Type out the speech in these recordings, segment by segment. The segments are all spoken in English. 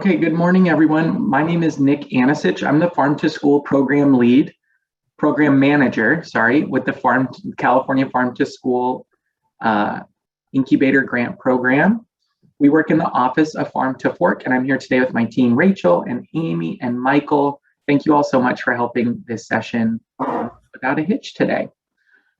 Okay, good morning, everyone. My name is Nick Anisich. I'm the Farm to School program manager, with the California Farm to School Incubator Grant Program. We work in the Office of Farm to Fork, and I'm here today with my team, Rachel and Amy and Michael. Thank you all so much for helping this session without a hitch today.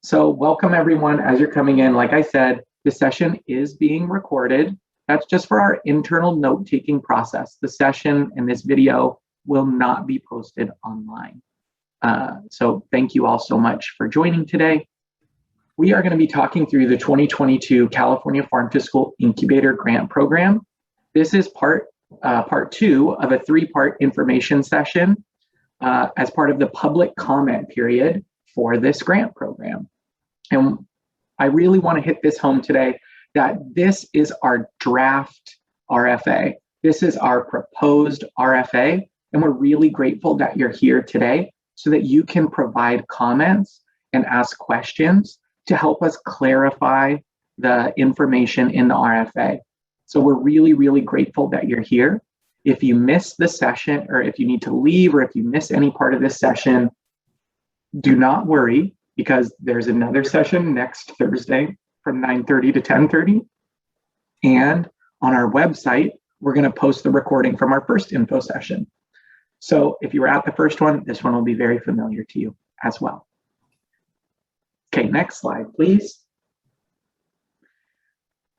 So welcome, everyone, as you're coming in. Like I said, this session is being recorded. That's just for our internal note-taking process. The session and this video will not be posted online. So thank you all so much for joining today. We are going to be talking through the 2022 California Farm to School Incubator Grant Program. This is part two of a three-part information session as part of the public comment period for this grant program. And I really want to hit this home today that this is our draft RFA. This is our proposed RFA, and we're really grateful that you're here today so that you can provide comments and ask questions to help us clarify the information in the RFA. So we're really, really grateful that you're here. If you miss the session, or if you need to leave, or if you miss any part of this session, do not worry, because there's another session next Thursday from 9:30 to 10:30. And on our website, we're going to post the recording from our first info session. So if you were at the first one, this one will be very familiar to you as well. Okay, next slide, please.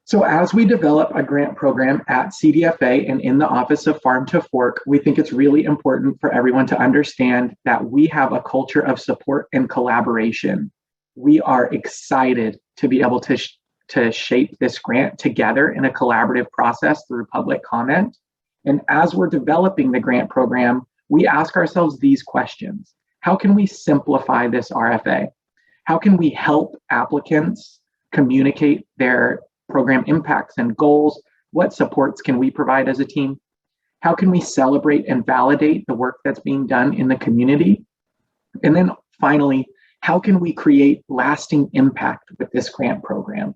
So as we develop a grant program at CDFA and in the Office of Farm to Fork, we think it's really important for everyone to understand that we have a culture of support and collaboration. We are excited to be able to shape this grant together in a collaborative process through public comment. And as we're developing the grant program, we ask ourselves these questions. How can we simplify this RFA? How can we help applicants communicate their program impacts and goals? What supports can we provide as a team? How can we celebrate and validate the work that's being done in the community? And then finally, how can we create lasting impact with this grant program?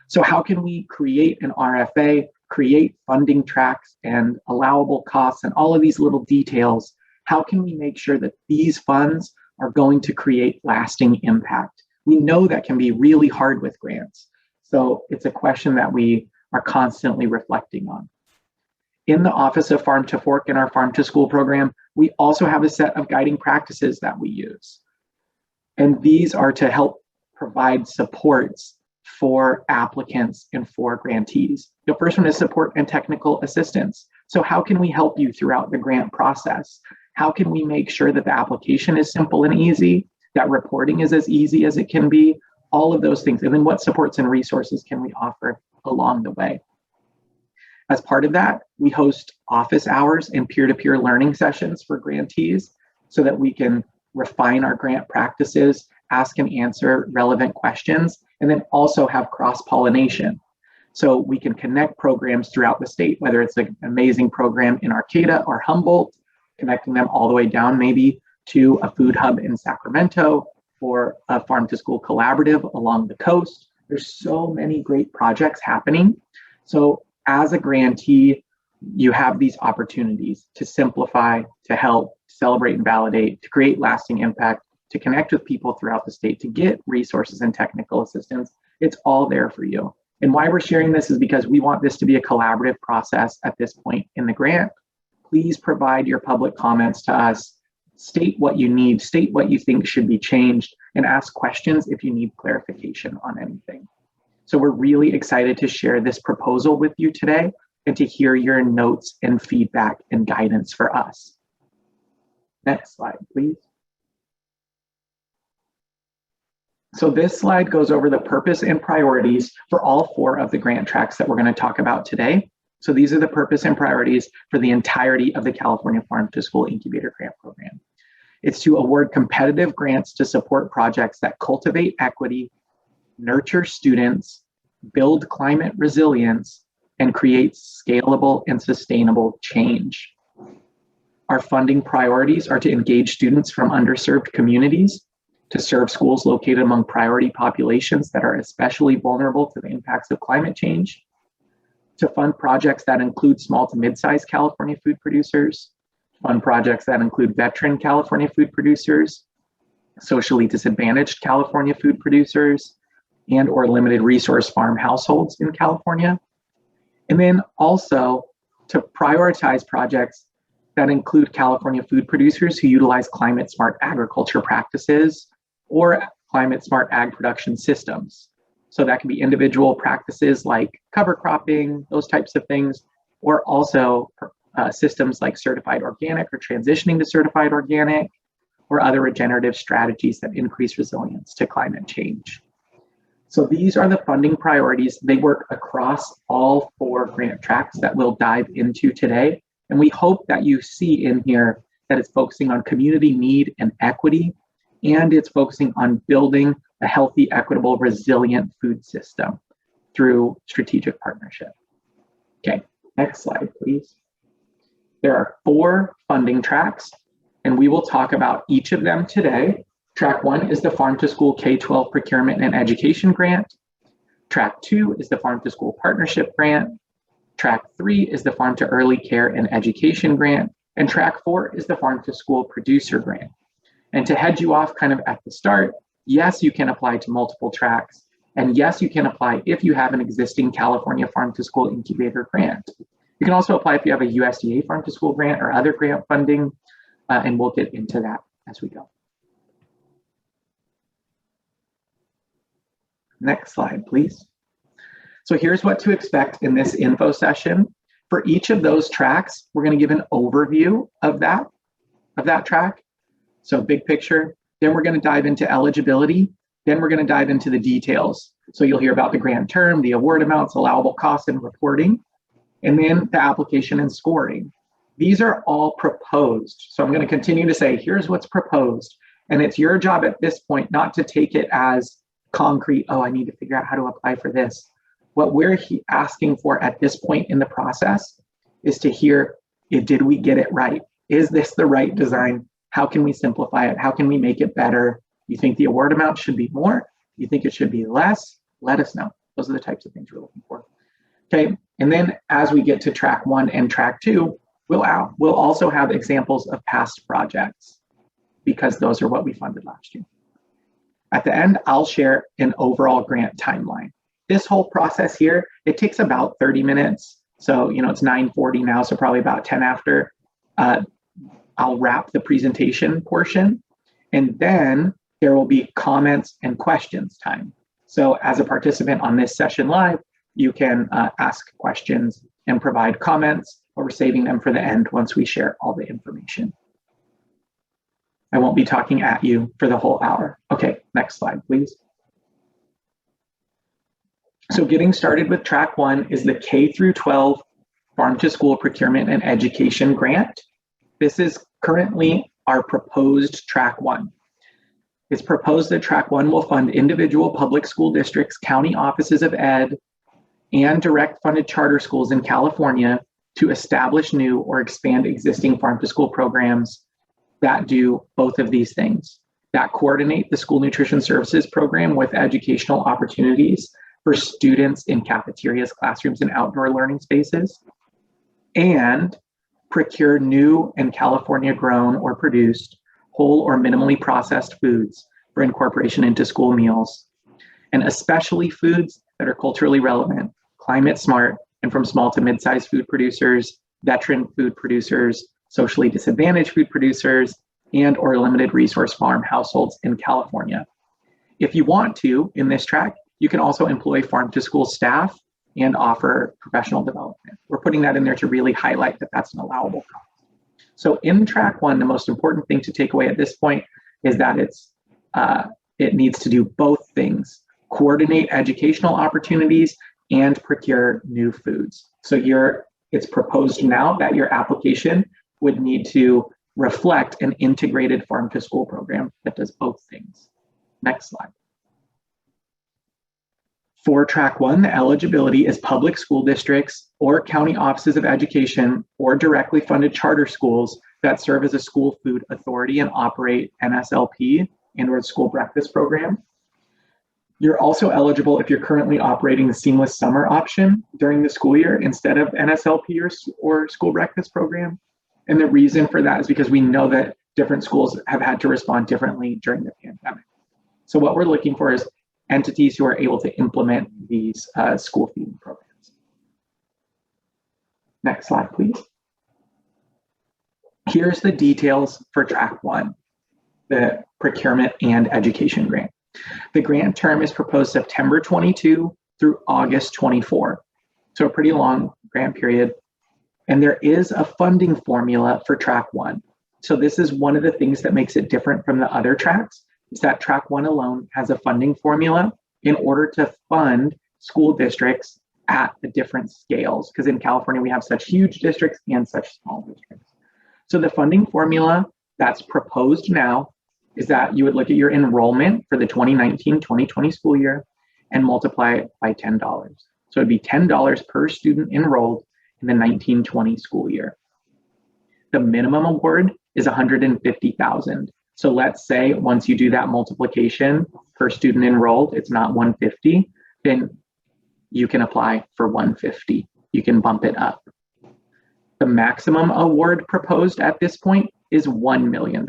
So how can we create an RFA, create funding tracks and allowable costs and all of these little details? How can we make sure that these funds are going to create lasting impact? We know that can be really hard with grants. So it's a question that we are constantly reflecting on. In the Office of Farm to Fork in our Farm to School program, we also have a set of guiding practices that we use. And these are to help provide supports for applicants and for grantees. The first one is support and technical assistance. So how can we help you throughout the grant process? How can we make sure that the application is simple and easy, that reporting is as easy as it can be, all of those things. And then what supports and resources can we offer along the way? As part of that, we host office hours and peer-to-peer learning sessions for grantees so that we can refine our grant practices, ask and answer relevant questions, and then also have cross-pollination. So we can connect programs throughout the state, whether it's an amazing program in Arcata or Humboldt, connecting them all the way down maybe to a food hub in Sacramento or a farm to school collaborative along the coast. There's so many great projects happening. So as a grantee, you have these opportunities to simplify, to help, celebrate and validate, to create lasting impact, to connect with people throughout the state, to get resources and technical assistance. It's all there for you. And why we're sharing this is because we want this to be a collaborative process at this point in the grant. Please provide your public comments to us. State what you need, state what you think should be changed, and ask questions if you need clarification on anything. So we're really excited to share this proposal with you today and to hear your notes and feedback and guidance for us. Next slide, please. So this slide goes over the purpose and priorities for all four of the grant tracks that we're going to talk about today. So these are the purpose and priorities for the entirety of the California Farm to School Incubator Grant Program. It's to award competitive grants to support projects that cultivate equity, nurture students, build climate resilience, and create scalable and sustainable change. Our funding priorities are to engage students from underserved communities, to serve schools located among priority populations that are especially vulnerable to the impacts of climate change, to fund projects that include small to mid-sized California food producers, fund projects that include veteran California food producers, socially disadvantaged California food producers, and or limited resource farm households in California. And then also to prioritize projects that include California food producers who utilize climate smart agriculture practices or climate smart ag production systems. So that can be individual practices like cover cropping, those types of things, or also systems like certified organic or transitioning to certified organic, or other regenerative strategies that increase resilience to climate change. So these are the funding priorities. They work across all 4 grant tracks that we'll dive into today. And we hope that you see in here that it's focusing on community need and equity, and it's focusing on building a healthy, equitable, resilient food system through strategic partnership. Okay, next slide, please. There are 4 funding tracks, and we will talk about each of them today. Track 1 is the Farm to School K-12 Procurement and Education Grant. Track 2 is the Farm to School Partnership Grant. Track 3 is the Farm to Early Care and Education Grant. And Track 4 is the Farm to School Producer Grant. And to head you off kind of at the start, yes, you can apply to multiple tracks. And yes, you can apply if you have an existing California Farm to School Incubator grant. You can also apply if you have a USDA Farm to School grant or other grant funding, and we'll get into that as we go. Next slide, please. So here's what to expect in this info session. For each of those tracks, we're going to give an overview of that track. So big picture, then we're going to dive into eligibility, then we're going to dive into the details. So you'll hear about the grant term, the award amounts, allowable costs, and reporting, and then the application and scoring. These are all proposed. So I'm going to continue to say, here's what's proposed. And it's your job at this point not to take it as concrete, oh, I need to figure out how to apply for this. What we're asking for at this point in the process is to hear, did we get it right? Is this the right design? How can we simplify it? How can we make it better? You think the award amount should be more? You think it should be less? Let us know. Those are the types of things we're looking for. Okay, and then as we get to track 1 and track 2, we'll also have examples of past projects because those are what we funded last year. At the end, I'll share an overall grant timeline. This whole process here, it takes about 30 minutes. So, it's 9:40 now, so probably about 10 after. I'll wrap the presentation portion, and then there will be comments and questions time. So as a participant on this session live, you can ask questions and provide comments, but we're saving them for the end once we share all the information. I won't be talking at you for the whole hour. Okay, next slide, please. So getting started with track 1 is the K through 12 Farm to School Procurement and Education Grant. This is currently our proposed track 1. It's proposed that track 1 will fund individual public school districts, county offices of ed, and direct funded charter schools in California to establish new or expand existing farm to school programs that do both of these things, that coordinate the school nutrition services program with educational opportunities for students in cafeterias, classrooms, and outdoor learning spaces, and procure new and California grown or produced whole or minimally processed foods for incorporation into school meals, and especially foods that are culturally relevant, climate smart, and from small to mid-sized food producers, veteran food producers, socially disadvantaged food producers, and or limited resource farm households in California. If you want to, in this track, you can also employ farm to school staff and offer professional development. We're putting that in there to really highlight that that's an allowable cost. So in track 1, the most important thing to take away at this point is that it needs to do both things, coordinate educational opportunities and procure new foods. So it's proposed now that your application would need to reflect an integrated farm to school program that does both things. Next slide. For track 1, the eligibility is public school districts or county offices of education or directly funded charter schools that serve as a school food authority and operate NSLP and or school breakfast program. You're also eligible if you're currently operating the seamless summer option during the school year instead of NSLP or school breakfast program. And the reason for that is because we know that different schools have had to respond differently during the pandemic. So what we're looking for is entities who are able to implement these school feeding programs. Next slide, please. Here's the details for track one, the procurement and education grant. The grant term is proposed September 22 through August 24. So a pretty long grant period. And there is a funding formula for track one. So this is one of the things that makes it different from the other tracks, is that track one alone has a funding formula in order to fund school districts at the different scales. Because in California, we have such huge districts and such small districts. So the funding formula that's proposed now is that you would look at your enrollment for the 2019-2020 school year and multiply it by $10. So it'd be $10 per student enrolled in the 19-20 school year. The minimum award is $150,000. So let's say once you do that multiplication per student enrolled, it's not 150, then you can apply for 150. You can bump it up. The maximum award proposed at this point is $1 million.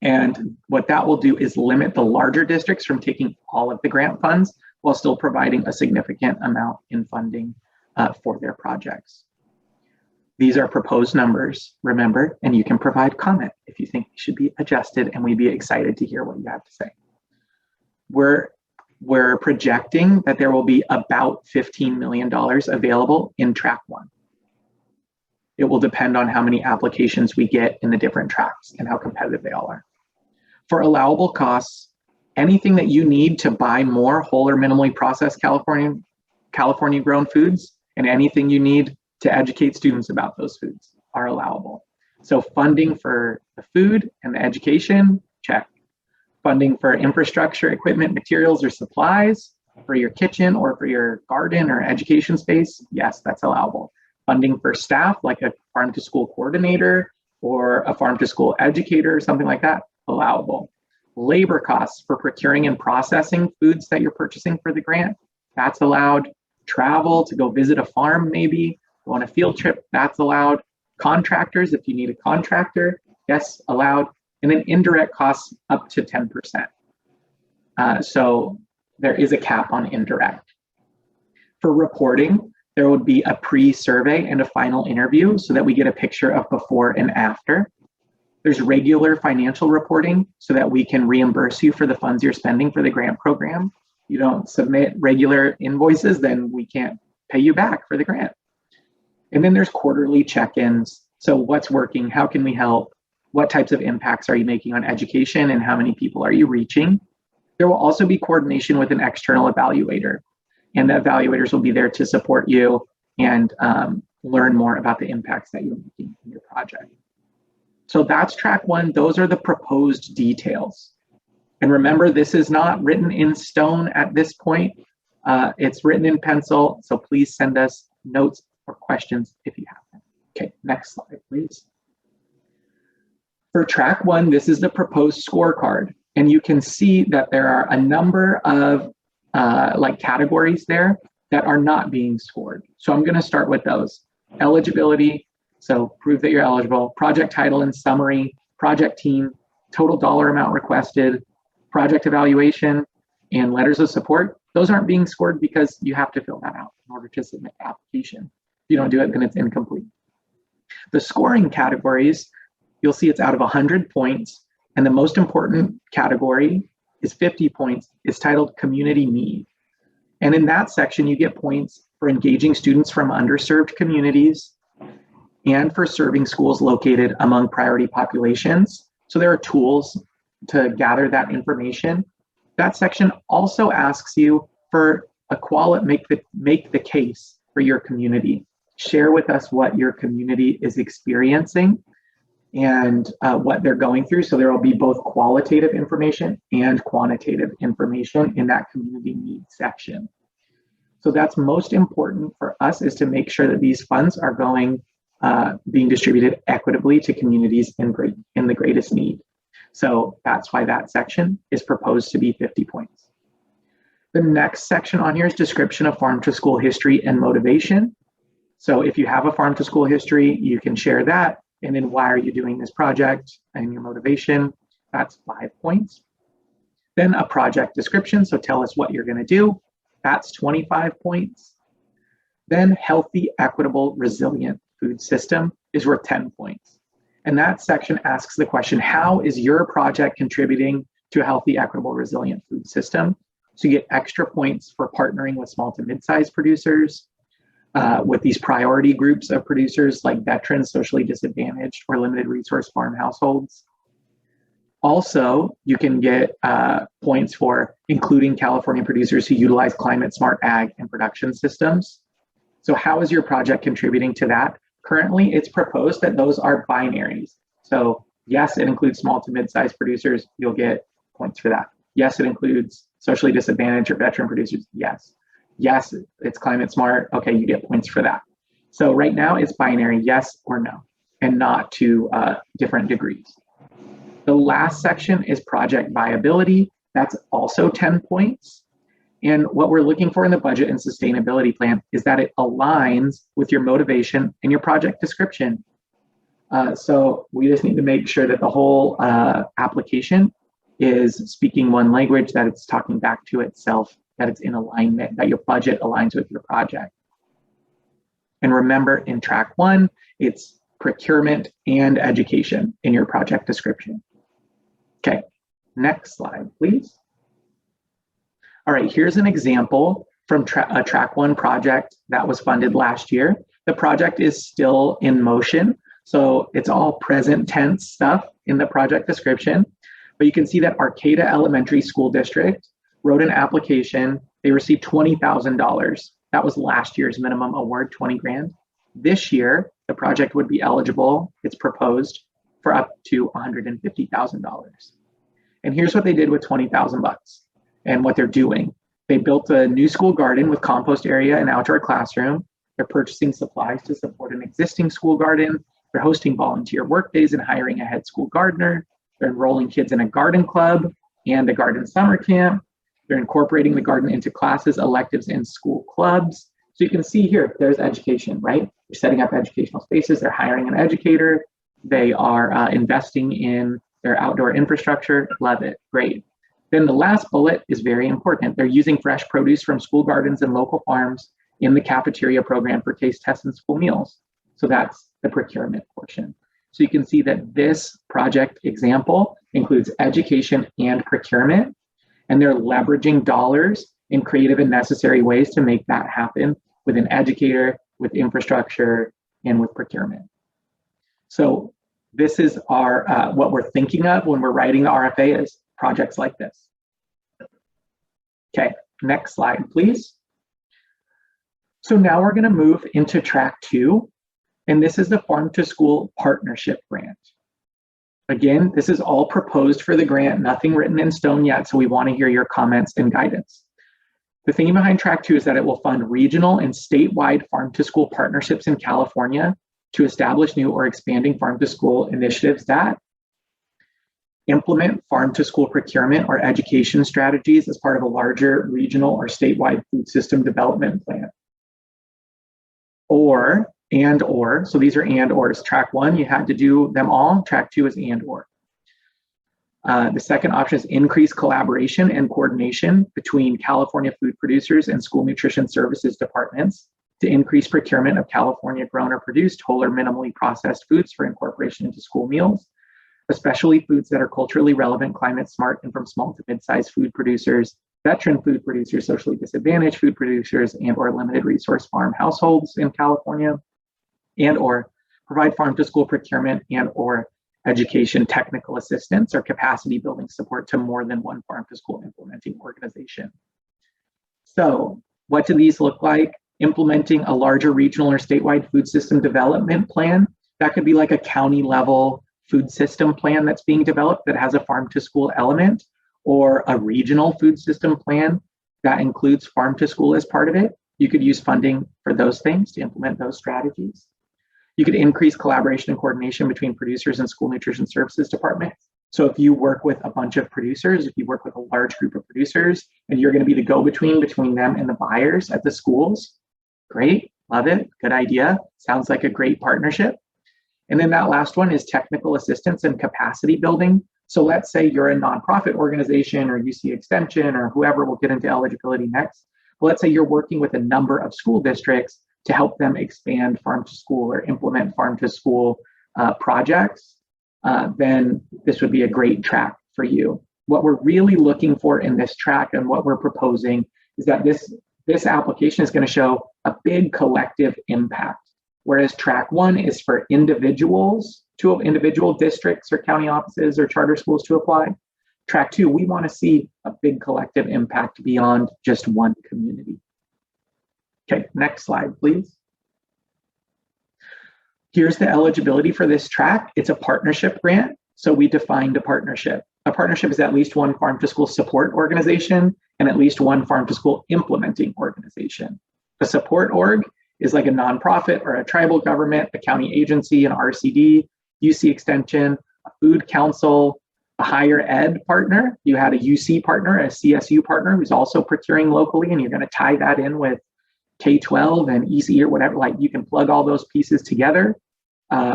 And what that will do is limit the larger districts from taking all of the grant funds while still providing a significant amount in funding for their projects. These are proposed numbers, remember, and you can provide comment if you think they should be adjusted, and we'd be excited to hear what you have to say. We're projecting that there will be about $15 million available in track one. It will depend on how many applications we get in the different tracks and how competitive they all are. For allowable costs, anything that you need to buy more whole or minimally processed California grown foods and anything you need to educate students about those foods are allowable. So funding for the food and the education, check. Funding for infrastructure, equipment, materials, or supplies for your kitchen or for your garden or education space, yes, that's allowable. Funding for staff, like a farm to school coordinator or a farm to school educator or something like that, allowable. Labor costs for procuring and processing foods that you're purchasing for the grant, that's allowed. Travel to go visit a farm, maybe go on a field trip, that's allowed. Contractors, if you need a contractor, yes, allowed. And then indirect costs up to 10%. So there is a cap on indirect. For reporting, there would be a pre-survey and a final interview so that we get a picture of before and after. There's regular financial reporting so that we can reimburse you for the funds you're spending for the grant program. You don't submit regular invoices, then we can't pay you back for the grant. And then there's quarterly check-ins. So what's working? How can we help? What types of impacts are you making on education and how many people are you reaching? There will also be coordination with an external evaluator, and the evaluators will be there to support you and learn more about the impacts that you're making in your project. So that's track one. Those are the proposed details. And remember, this is not written in stone at this point. It's written in pencil. So please send us notes or questions if you have them. Okay, next slide, please. For track one, this is the proposed scorecard. And you can see that there are a number of categories there that are not being scored. So I'm going to start with those. Eligibility, so prove that you're eligible. Project title and summary, project team, total dollar amount requested, project evaluation, and letters of support. Those aren't being scored because you have to fill that out in order to submit the application. If you don't do it, then it's incomplete. The scoring categories, you'll see it's out of 100 points, and the most important category is 50 points. It's titled Community Need. And in that section, you get points for engaging students from underserved communities and for serving schools located among priority populations. So there are tools to gather that information. That section also asks you for make the case for your community. Share with us what your community is experiencing and what they're going through. So there will be both qualitative information and quantitative information in that community needs section. So that's most important for us, is to make sure that these funds are being distributed equitably to communities in the greatest need. So that's why that section is proposed to be 50 points. The next section on here is description of farm to school history and motivation. So if you have a farm to school history, you can share that. And then why are you doing this project and your motivation? That's 5 points. Then a project description. So tell us what you're going to do. That's 25 points. Then healthy, equitable, resilient food system is worth 10 points. And that section asks the question, how is your project contributing to a healthy, equitable, resilient food system? So you get extra points for partnering with small to mid-sized producers, with these priority groups of producers like veterans, socially disadvantaged, or limited resource farm households. Also, you can get points for including California producers who utilize climate smart ag and production systems. So how is your project contributing to that? Currently, it's proposed that those are binaries. So yes, it includes small to mid-sized producers. You'll get points for that. Yes, it includes socially disadvantaged or veteran producers. Yes. Yes, it's climate smart. Okay, you get points for that. So right now it's binary, yes or no, and not to different degrees. The last section is project viability. That's also 10 points. And what we're looking for in the budget and sustainability plan is that it aligns with your motivation and your project description. So we just need to make sure that the whole application is speaking one language, that it's talking back to itself, that it's in alignment, that your budget aligns with your project. And remember, in track 1, it's procurement and education in your project description. Okay, next slide, please. All right, here's an example from a track 1 project that was funded last year. The project is still in motion, so it's all present tense stuff in the project description. But you can see that Arcata Elementary School District wrote an application. They received $20,000. That was last year's minimum award, 20 grand. This year, the project would be eligible, it's proposed, for up to $150,000. And here's what they did with 20,000 bucks and what they're doing. They built a new school garden with compost area and outdoor classroom. They're purchasing supplies to support an existing school garden. They're hosting volunteer work days and hiring a head school gardener. They're enrolling kids in a garden club and a garden summer camp. They're incorporating the garden into classes, electives, and school clubs. So you can see here, there's education, right? They're setting up educational spaces. They're hiring an educator. They are investing in their outdoor infrastructure. Love it. Great. Then the last bullet is very important. They're using fresh produce from school gardens and local farms in the cafeteria program for taste tests and school meals. So that's the procurement portion. So you can see that this project example includes education and procurement, and they're leveraging dollars in creative and necessary ways to make that happen with an educator, with infrastructure, and with procurement. So this is our what we're thinking of when we're writing the RFA is projects like this. Okay, next slide, please. So now we're going to move into track 2, and this is the Farm to School Partnership Grant. Again, this is all proposed for the grant, nothing written in stone yet, so we want to hear your comments and guidance. The thinking behind track 2 is that it will fund regional and statewide farm to school partnerships in California to establish new or expanding farm to school initiatives that implement farm to school procurement or education strategies as part of a larger regional or statewide food system development plan. Or, so these are and ors. Track 1, you had to do them all. Track 2 is and or. The second option is increase collaboration and coordination between California food producers and school nutrition services departments to increase procurement of California grown or produced whole or minimally processed foods for incorporation into school meals, especially foods that are culturally relevant, climate smart, and from small to mid-sized food producers, veteran food producers, socially disadvantaged food producers, and or limited resource farm households in California, and or provide farm to school procurement and or education technical assistance or capacity building support to more than one farm to school implementing organization. So what do these look like? Implementing a larger regional or statewide food system development plan. That could be like a county level food system plan that's being developed that has a farm to school element, or a regional food system plan that includes farm to school as part of it. You could use funding for those things to implement those strategies. You could increase collaboration and coordination between producers and school nutrition services departments So if you work with a bunch of producers, if you work with a large group of producers, and you're going to be the go-between between them and the buyers at the schools, great, love it, good idea. Sounds like a great partnership. And then that last one is technical assistance and capacity building. So let's say you're a nonprofit organization or UC Extension or whoever, we'll get into eligibility next. But let's say you're working with a number of school districts to help them expand farm to school or implement farm to school projects, then this would be a great track for you. What we're really looking for in this track and what we're proposing is that this application is going to show a big collective impact. Whereas track 1 is for individuals, to individual districts or county offices or charter schools to apply. Track 2, we want to see a big collective impact beyond just one community. Okay, next slide, please. Here's the eligibility for this track. It's a partnership grant. So we defined a partnership. A partnership is at least one farm to school support organization and at least one farm to school implementing organization. A support org is like a nonprofit or a tribal government, a county agency, an RCD, UC Extension, a food council, a higher ed partner. You had a UC partner, a CSU partner who's also procuring locally, and you're going to tie that in with K-12 and EC or whatever, like you can plug all those pieces together.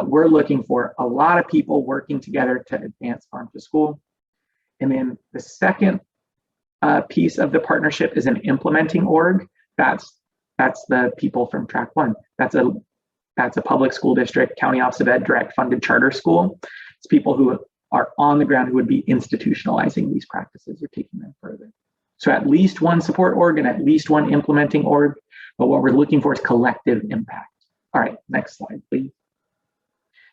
We're looking for a lot of people working together to advance farm to school. And then the second piece of the partnership is an implementing org. That's the people from track 1. That's a public school district, county office of ed, direct funded charter school. It's people who are on the ground who would be institutionalizing these practices or taking them further. So at least one support org and at least one implementing org, but what we're looking for is collective impact. All right, next slide, please.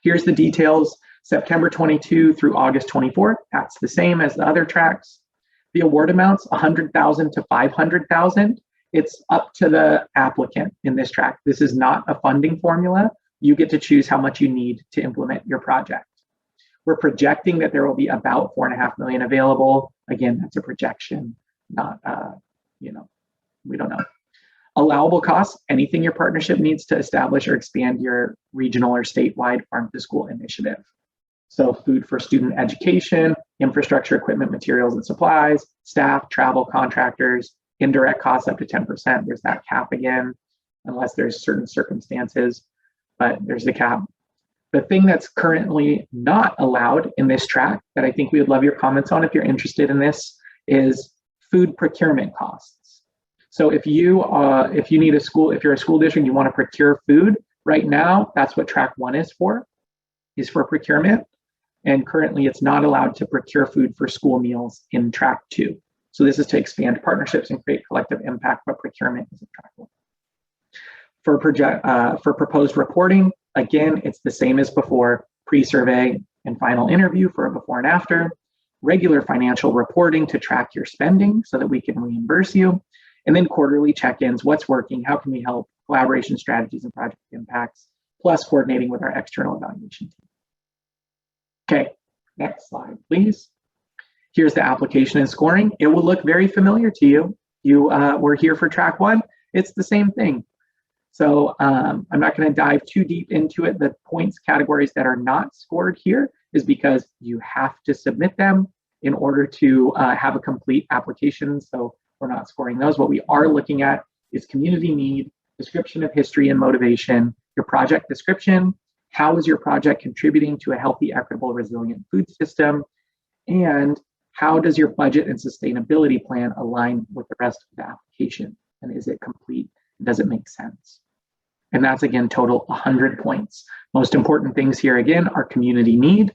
Here's the details, September 22 through August 24. That's the same as the other tracks. The award amounts, 100,000 to 500,000. It's up to the applicant in this track. This is not a funding formula. You get to choose how much you need to implement your project. We're projecting that there will be about 4.5 million available. Again, that's a projection, not, we don't know. Allowable costs, anything your partnership needs to establish or expand your regional or statewide farm to school initiative. So food for student education, infrastructure, equipment, materials and supplies, staff, travel, contractors, indirect costs up to 10%. There's that cap again, unless there's certain circumstances, but there's the cap. The thing that's currently not allowed in this track that I think we would love your comments on if you're interested in this is food procurement costs. So if you need a school, if you're a school district, you want to procure food, right now, that's what track 1 is for procurement. And currently it's not allowed to procure food for school meals in track 2. So this is to expand partnerships and create collective impact, but procurement is in track 1. For proposed reporting, again, it's the same as before, pre-survey and final interview for a before and after, regular financial reporting to track your spending so that we can reimburse you, and then quarterly check-ins, what's working, how can we help, collaboration strategies and project impacts, plus coordinating with our external evaluation team. Okay, next slide, please. Here's the application and scoring. It will look very familiar to you. You were here for track 1, it's the same thing. So I'm not going to dive too deep into it. The points categories that are not scored here is because you have to submit them in order to have a complete application. So we're not scoring those. What we are looking at is community need, description of history and motivation, your project description, how is your project contributing to a healthy, equitable, resilient food system, and how does your budget and sustainability plan align with the rest of the application? And is it complete? Does it make sense? And that's, again, total 100 points. Most important things here, again, are community need,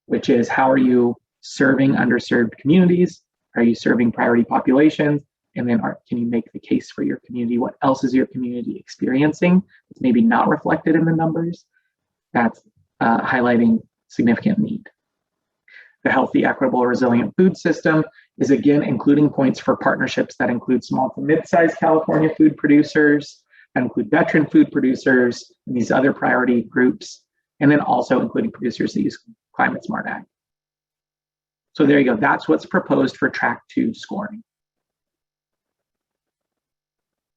which is how are you serving underserved communities? Are you serving priority populations? And then can you make the case for your community? What else is your community experiencing? It's maybe not reflected in the numbers. That's highlighting significant need. The healthy, equitable, resilient food system is, again, including points for partnerships that include small to mid-sized California food producers, that include veteran food producers, and these other priority groups, and then also including producers that use climate smart ag. So there you go. That's what's proposed for track 2 scoring.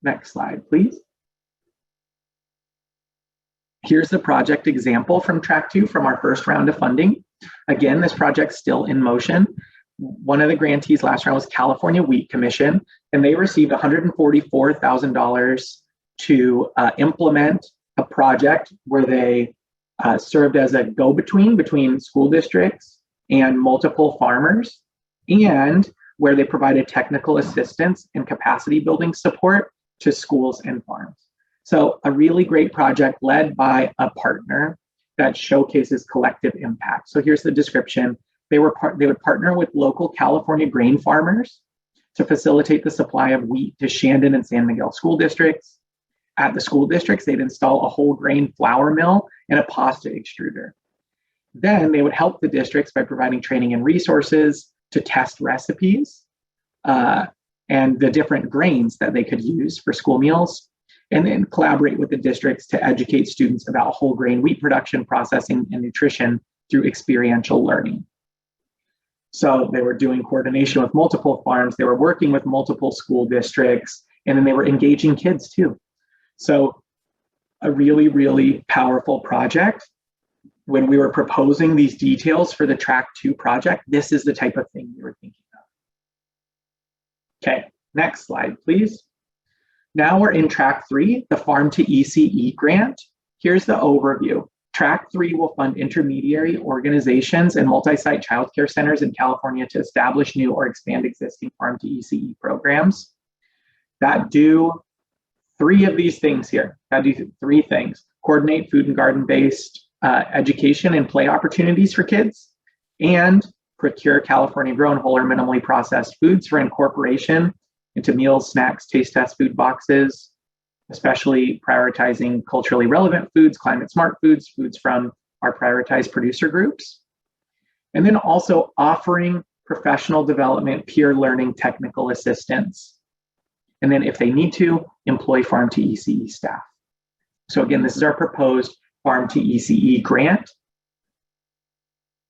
Next slide, please. Here's the project example from track 2 from our first round of funding. Again, this project's still in motion. One of the grantees last round was California Wheat Commission, and they received $144,000 to implement a project where they served as a go-between between school districts and multiple farmers, and where they provided technical assistance and capacity building support to schools and farms. So a really great project led by a partner that showcases collective impact. So here's the description. They would partner with local California grain farmers to facilitate the supply of wheat to Shandon and San Miguel school districts. At the school districts, they'd install a whole grain flour mill and a pasta extruder. Then they would help the districts by providing training and resources to test recipes and the different grains that they could use for school meals, and then collaborate with the districts to educate students about whole grain wheat production, processing, and nutrition through experiential learning. So they were doing coordination with multiple farms, they were working with multiple school districts, and then they were engaging kids too. So a really, really powerful project. When we were proposing these details for the Track 2 project, this is the type of thing we were thinking of. Okay, next slide, please. Now we're in Track 3, the Farm to ECE grant. Here's the overview. Track 3 will fund intermediary organizations and multi-site childcare centers in California to establish new or expand existing Farm to ECE programs that do three of these things here. That do three things: coordinate food and garden-based education and play opportunities for kids, and procure California-grown whole or minimally processed foods for incorporation into meals, snacks, taste test food boxes, especially prioritizing culturally relevant foods, climate smart foods, foods from our prioritized producer groups. And then also offering professional development, peer learning, technical assistance. And then if they need to, employ Farm to ECE staff. So again, this is our proposed Farm to ECE grant.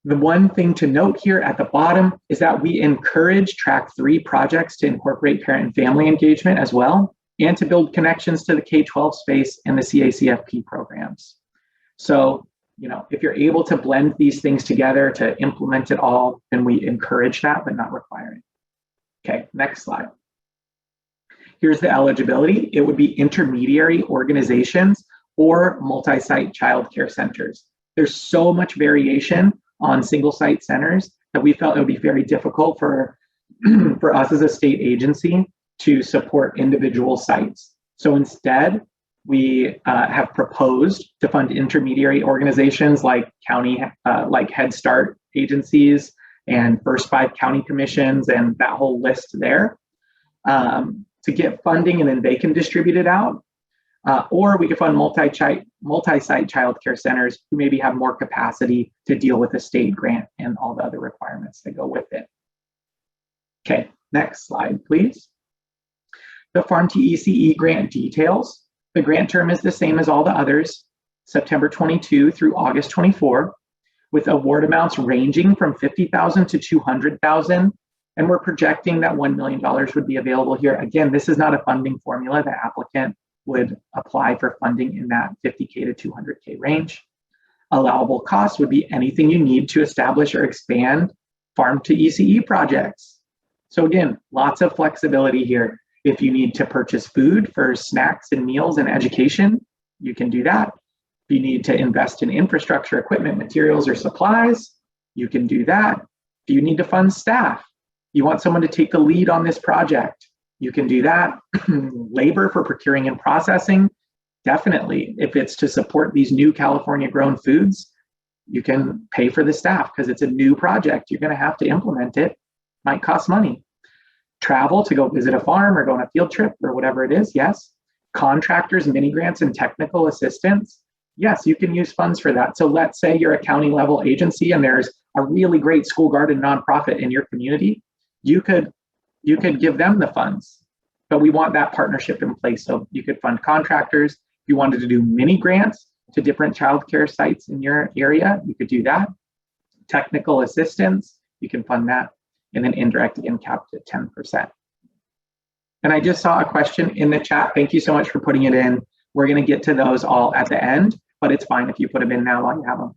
The one thing to note here at the bottom is that we encourage Track 3 projects to incorporate parent and family engagement as well, and to build connections to the K-12 space and the CACFP programs. So, if you're able to blend these things together to implement it all, then we encourage that, but not require it. Okay, next slide. Here's the eligibility. It would be intermediary organizations or multi-site childcare centers. There's so much variation on single site centers that we felt it would be very difficult for us as a state agency to support individual sites. So instead, we have proposed to fund intermediary organizations like like Head Start agencies and First 5 county commissions and that whole list there to get funding, and then they can distribute it out. Or we could fund multi-site childcare centers who maybe have more capacity to deal with a state grant and all the other requirements that go with it. Okay, next slide, please. The Farm to ECE grant details. The grant term is the same as all the others, September 22 through August 24, with award amounts ranging from $50,000 to $200,000. And we're projecting that $1 million would be available here. Again, this is not a funding formula. The applicant would apply for funding in that $50K to $200K range. Allowable costs would be anything you need to establish or expand Farm to ECE projects. So again, lots of flexibility here. If you need to purchase food for snacks and meals and education, you can do that. If you need to invest in infrastructure, equipment, materials, or supplies, you can do that. If you need to fund staff, you want someone to take the lead on this project, you can do that. Labor for procuring and processing, definitely. If it's to support these new California grown foods, you can pay for the staff because it's a new project. You're going to have to implement it. Might cost money. Travel to go visit a farm or go on a field trip or whatever it is, yes. Contractors, mini grants, and technical assistance, yes, you can use funds for that. So let's say you're a county level agency and there's a really great school garden nonprofit in your community. You could give them the funds, but we want that partnership in place. So you could fund contractors. If you wanted to do mini grants to different childcare sites in your area, you could do that. Technical assistance, you can fund that. And then indirect, again, capped at 10%. And I just saw a question in the chat. Thank you so much for putting it in. We're going to get to those all at the end, but it's fine if you put them in now while you have them.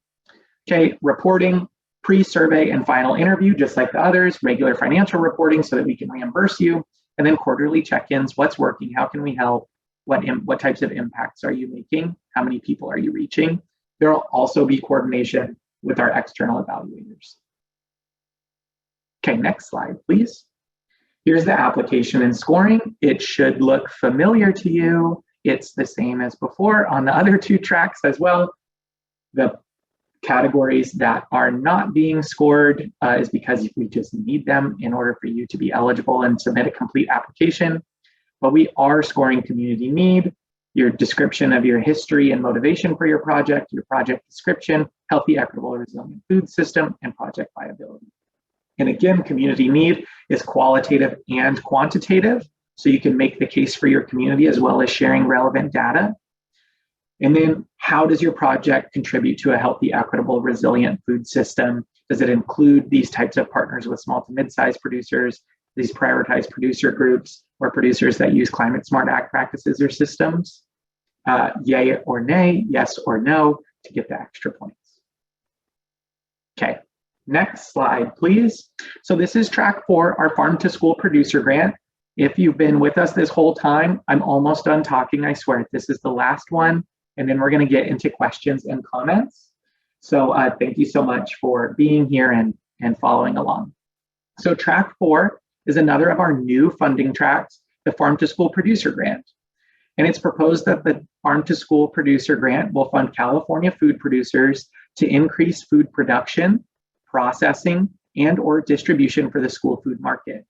Okay, reporting. Pre-survey and final interview, just like the others, regular financial reporting so that we can reimburse you, and then quarterly check-ins. What's working? How can we help? What types of impacts are you making? How many people are you reaching? There will also be coordination with our external evaluators. Okay, next slide, please. Here's the application and scoring. It should look familiar to you. It's the same as before on the other two tracks as well. The categories that are not being scored is because we just need them in order for you to be eligible and submit a complete application. But we are scoring community need, your description of your history and motivation for your project description, healthy, equitable, resilient food system, and project viability. And again, community need is qualitative and quantitative, so you can make the case for your community as well as sharing relevant data. And then how does your project contribute to a healthy, equitable, resilient food system? Does it include these types of partners with small to mid-sized producers, these prioritized producer groups, or producers that use climate smart ag practices or systems? Yay or nay, yes or no, to get the extra points. Okay, next slide, please. So this is track 4, our Farm to School Producer Grant. If you've been with us this whole time, I'm almost done talking, I swear. This is the last one, and then we're gonna get into questions and comments. So thank you so much for being here and following along. So track 4 is another of our new funding tracks, the Farm to School Producer Grant. And it's proposed that the Farm to School Producer Grant will fund California food producers to increase food production, processing, and/or distribution for the school food market.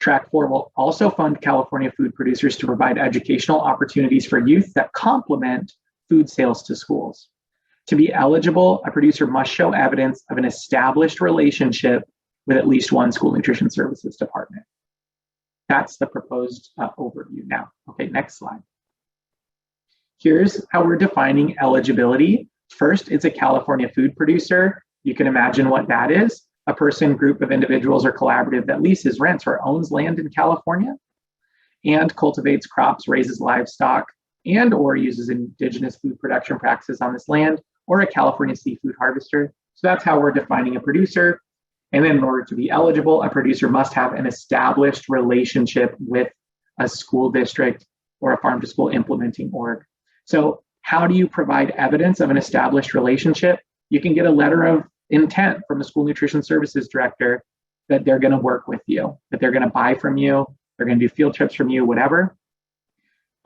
Track 4 will also fund California food producers to provide educational opportunities for youth that complement food sales to schools. To be eligible, a producer must show evidence of an established relationship with at least one school nutrition services department. That's the proposed overview now. Okay, next slide. Here's how we're defining eligibility. First, it's a California food producer. You can imagine what that is. A person, group of individuals, or collaborative that leases, rents, or owns land in California and cultivates crops, raises livestock, and/or uses indigenous food production practices on this land, or a California seafood harvester. So that's how we're defining a producer. And then in order to be eligible, a producer must have an established relationship with a school district or a farm to school implementing org. So how do you provide evidence of an established relationship? You can get a letter of intent from a school nutrition services director that they're going to work with you, that they're going to buy from you, they're going to do field trips from you, whatever.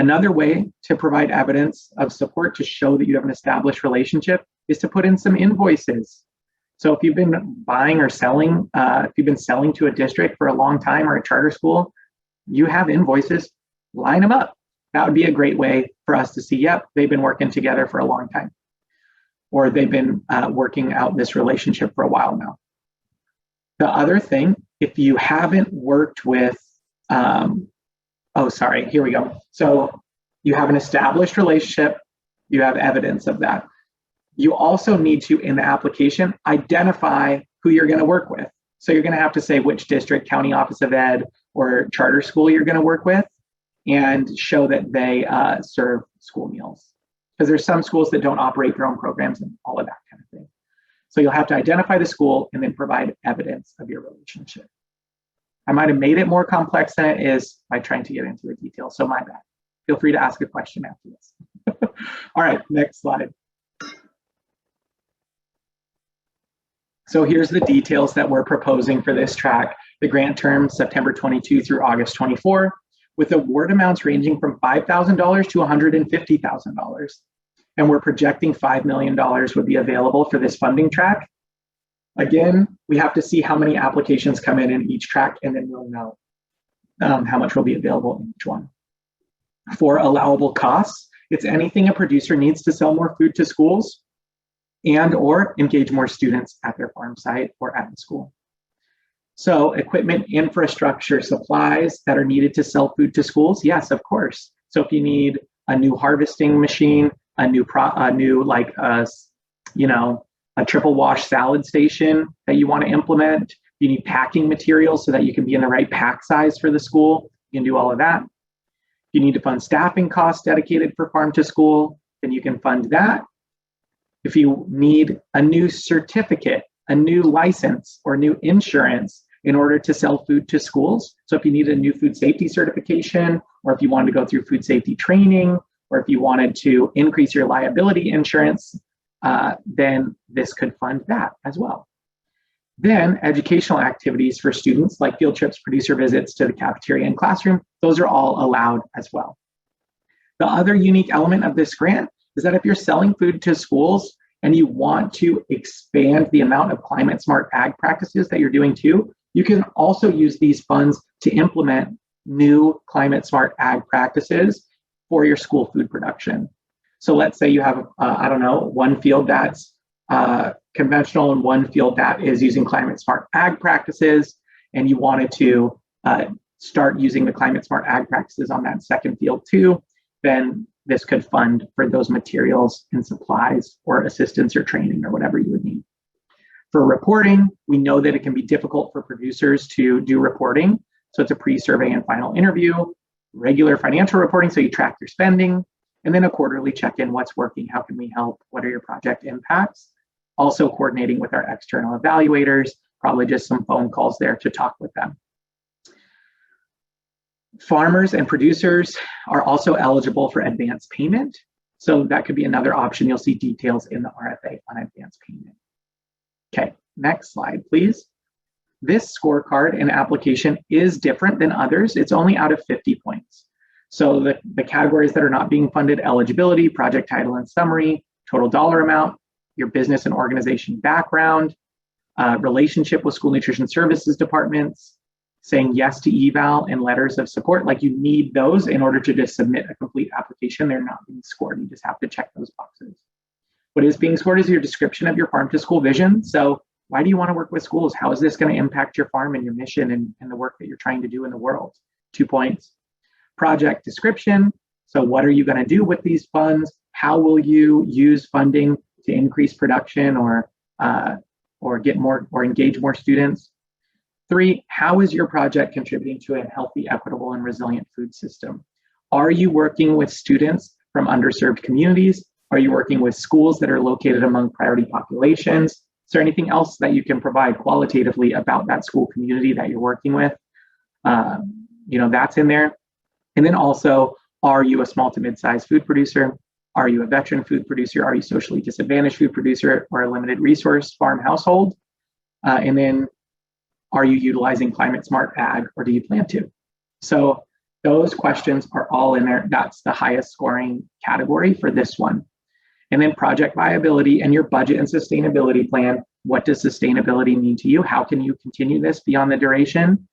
Another way to provide evidence of support to show that you have an established relationship is to put in some invoices. So if you've been buying or selling, if you've been selling to a district for a long time or a charter school, you have invoices, line them up. That would be a great way for us to see, yep, they've been working together for a long time, or they've been working out this relationship for a while now. The other thing, if you haven't worked with, here we go. So you have an established relationship, you have evidence of that. You also need to, in the application, identify who you're going to work with. So you're going to have to say which district, county office of ed, or charter school you're going to work with, and show that they serve school meals. Because there's some schools that don't operate their own programs and all of that kind of thing. So you'll have to identify the school and then provide evidence of your relationship. I might have made it more complex than it is by trying to get into the details, so my bad. Feel free to ask a question after this. All right, next slide. So here's the details that we're proposing for this track. The grant term, September 22 through August 24, with award amounts ranging from $5,000 to $150,000. And we're projecting $5 million would be available for this funding track. Again, we have to see how many applications come in each track, and then we'll know how much will be available in each one. For allowable costs, it's anything a producer needs to sell more food to schools and/or engage more students at their farm site or at the school. So equipment, infrastructure, supplies that are needed to sell food to schools, yes, of course. So if you need a new harvesting machine, a triple wash salad station that you want to implement, you need packing materials so that you can be in the right pack size for the school, you can do all of that. You need to fund staffing costs dedicated for farm to school, then you can fund that. If you need a new certificate, a new license or new insurance in order to sell food to schools. So if you need a new food safety certification, or if you wanted to go through food safety training, or if you wanted to increase your liability insurance, then this could fund that as well. Then educational activities for students like field trips, producer visits to the cafeteria and classroom, those are all allowed as well. The other unique element of this grant is that if you're selling food to schools and you want to expand the amount of climate smart ag practices that you're doing too, you can also use these funds to implement new climate smart ag practices for your school food production. So let's say you have, one field that's conventional and one field that is using climate smart ag practices, and you wanted to start using the climate smart ag practices on that second field too, then this could fund for those materials and supplies or assistance or training or whatever you would need. For reporting, we know that it can be difficult for producers to do reporting. So it's a pre-survey and final interview, regular financial reporting, so you track your spending, and then a quarterly check-in, what's working, how can we help, what are your project impacts? Also coordinating with our external evaluators, probably just some phone calls there to talk with them. Farmers and producers are also eligible for advance payment. So that could be another option. You'll see details in the RFA on advance payment. Okay, next slide, please. This scorecard and application is different than others. It's only out of 50 points. So the categories that are not being funded: eligibility, project title and summary, total dollar amount, your business and organization background, relationship with school nutrition services departments, saying yes to eval and letters of support. Like, you need those in order to just submit a complete application. They're not being scored. You just have to check those boxes. What is being scored is your description of your farm to school vision. So why do you want to work with schools? How is this going to impact your farm and your mission and the work that you're trying to do in the world? 2 points. Project description. So what are you going to do with these funds? How will you use funding to increase production or get more or engage more students? 3, how is your project contributing to a healthy, equitable, and resilient food system? Are you working with students from underserved communities? Are you working with schools that are located among priority populations? Is there anything else that you can provide qualitatively about that school community that you're working with? That's in there. And then also, are you a small to mid-sized food producer? Are you a veteran food producer? Are you socially disadvantaged food producer or a limited resource farm household? And then, are you utilizing climate smart ag, or do you plan to? So those questions are all in there. That's the highest scoring category for this one. And then project viability and your budget and sustainability plan. What does sustainability mean to you? How can you continue this beyond the duration?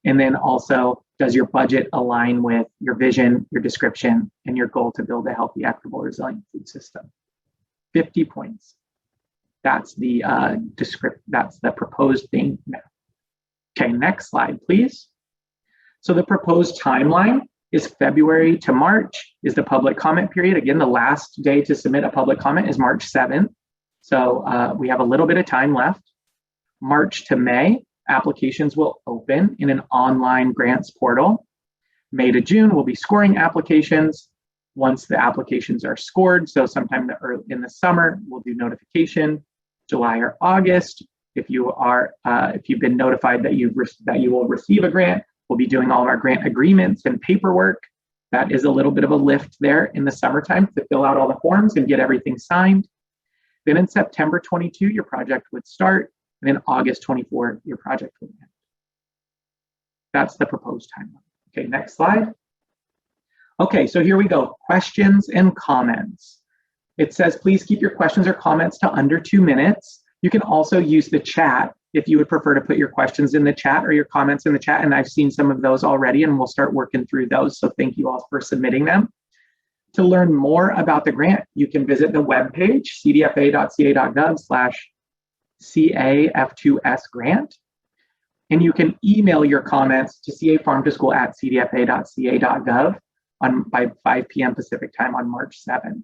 And then also, does your budget align with your vision, your description, and your goal to build a healthy, equitable, resilient food system? 50 points. That's the that's the proposed thing now. Okay, next slide, please. So the proposed timeline is February to March is the public comment period. Again, the last day to submit a public comment is March 7th. So we have a little bit of time left. March to May, applications will open in an online grants portal. May to June, we'll be scoring applications. Once the applications are scored, so sometime in the summer, we'll do notification. July or August, if you've been notified that you will receive a grant, we'll be doing all of our grant agreements and paperwork. That is a little bit of a lift there in the summertime to fill out all the forms and get everything signed. Then in September 22, your project would start. And in August 24, your project would end. That's the proposed timeline. Okay, next slide. Okay, so here we go. Questions and comments. It says, please keep your questions or comments to under 2 minutes. You can also use the chat if you would prefer to put your questions in the chat or your comments in the chat. And I've seen some of those already, and we'll start working through those. So thank you all for submitting them. To learn more about the grant, you can visit the webpage, cdfa.ca.gov/CAF2S grant. And you can email your comments to cafarmtoschool@cdfa.ca.gov by 5 p.m. Pacific time on March 7th.